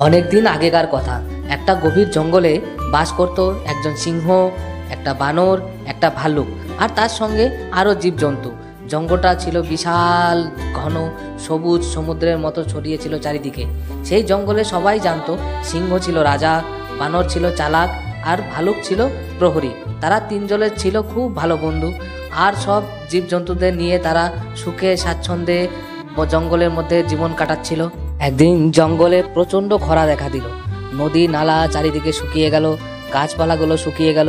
অনেকদিন আগেকার কথা, একটা গভীর জঙ্গলে বাস করত একজন সিংহ, একটা বানর, একটা ভাল্লুক আর তার সঙ্গে আরও জীবজন্তু। জঙ্গলটা ছিল বিশাল, ঘন, সবুজ সমুদ্রের মতো ছড়িয়ে ছিল চারিদিকে। সেই জঙ্গলে সবাই জানতো সিংহ ছিল রাজা, বানর ছিল চালাক আর ভালুক ছিল প্রহরী। তারা তিনজনের ছিল খুব ভালো বন্ধু, আর সব জীবজন্তুদের নিয়ে তারা সুখে স্বাচ্ছন্দ্যে জঙ্গলের মধ্যে জীবন কাটাচ্ছিল। একদিন জঙ্গলে প্রচণ্ড খরা দেখা দিল। নদী নালা চারিদিকে শুকিয়ে গেল, গাছপালাগুলো শুকিয়ে গেল।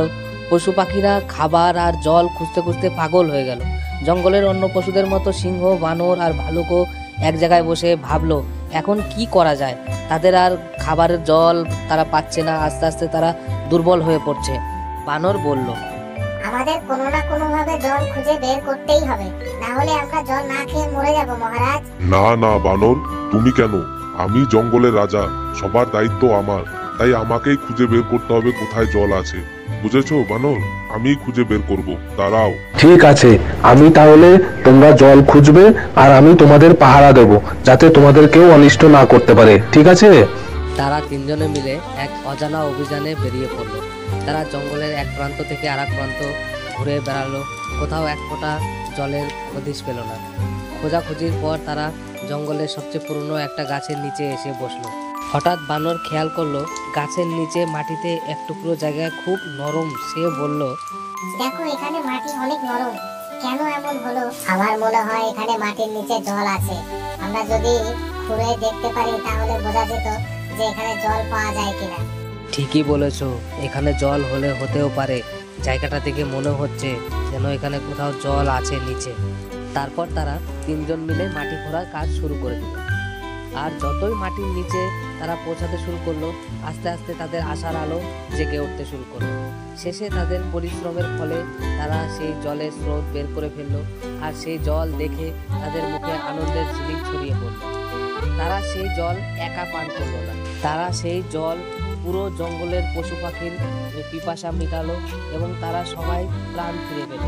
পশু পাখিরা খাবার আর জল খুঁজতে খুঁজতে পাগল হয়ে গেল। জঙ্গলের অন্য পশুদের মতো সিংহ, বানর আর ভালুকও এক জায়গায় বসে ভাবলো এখন কি করা যায়। তাদের আর খাবারের জল তারা পাচ্ছে না, আস্তে আস্তে তারা দুর্বল হয়ে পড়ছে। বানর বলল, আমাদের কোনো না কোনো ভাবে জল খুঁজে বের করতেই হবে, না হলে আমরা জল না খেয়ে মরে যাব মহারাজ। না না বানর, তুমি কেন? আমি জঙ্গলের রাজা, সবার দায়িত্ব আমার, তাই আমাকেই খুঁজে বের করতে হবে কোথায় জল আছে। বুঝেছো বানর? আমি খুঁজে বের করব, দাঁড়াও। ঠিক আছে, আমি তাহলে তোমরা জল খুঁজবে আর আমি তোমাদের পাহারা দেব, যাতে তোমাদের কেউ অনিষ্ট না করতে পারে, ঠিক আছে? তারা তিনজনে মিলে এক অজানা অভিযানে বেরিয়ে পড়ল। তারা জঙ্গলের এক প্রান্ত থেকে আর এক প্রান্ত ঘুরে বেড়ালো, কোথাও এক ফোঁটা জলের হদিশ পেল না। খোঁজাখুঁজির পর তারা জঙ্গলের সবচেয়ে পুরনো একটা গাছের নিচে এসে বসলো। হঠাৎ বানর খেয়াল করলো গাছের নিচে মাটিতে এক টুকরো জায়গায় খুব নরম। সে বলল, দেখো এখানে মাটি অনেক নরম, কেন এমন হলো? আমার মনে হয় এখানে মাটির নিচে জল আছে। আমরা যদি খুঁড়ে দেখতে পারি তাহলে বোঝা যেত যে এখানে জল পাওয়া যায় কিনা। ঠিকই বলেছ, এখানে জল হলে হতেও পারে। জায়গাটা থেকে মনে হচ্ছে যেন এখানে কোথাও জল আছে নিচে। তারপর তারা তিনজন মিলে মাটি খোঁড়ার কাজ শুরু করে দিল। আর যতই মাটির নিচে তারা পৌঁছাতে শুরু করলো, আস্তে আস্তে তাদের আশার আলো জেগে উঠতে শুরু করলো। শেষে তাদের পরিশ্রমের ফলে তারা সেই জলের স্রোত বের করে ফেললো। আর সেই জল দেখে তাদের মুখে আনন্দের ঝিলিক ছড়িয়ে পড়লো। তারা সেই জল একা পান করলো না, তারা সেই জল পুরো জঙ্গলের পশু পাখির পিপাসা মিটালো এবং তারা সবাই প্রাণ ফিরে পেল।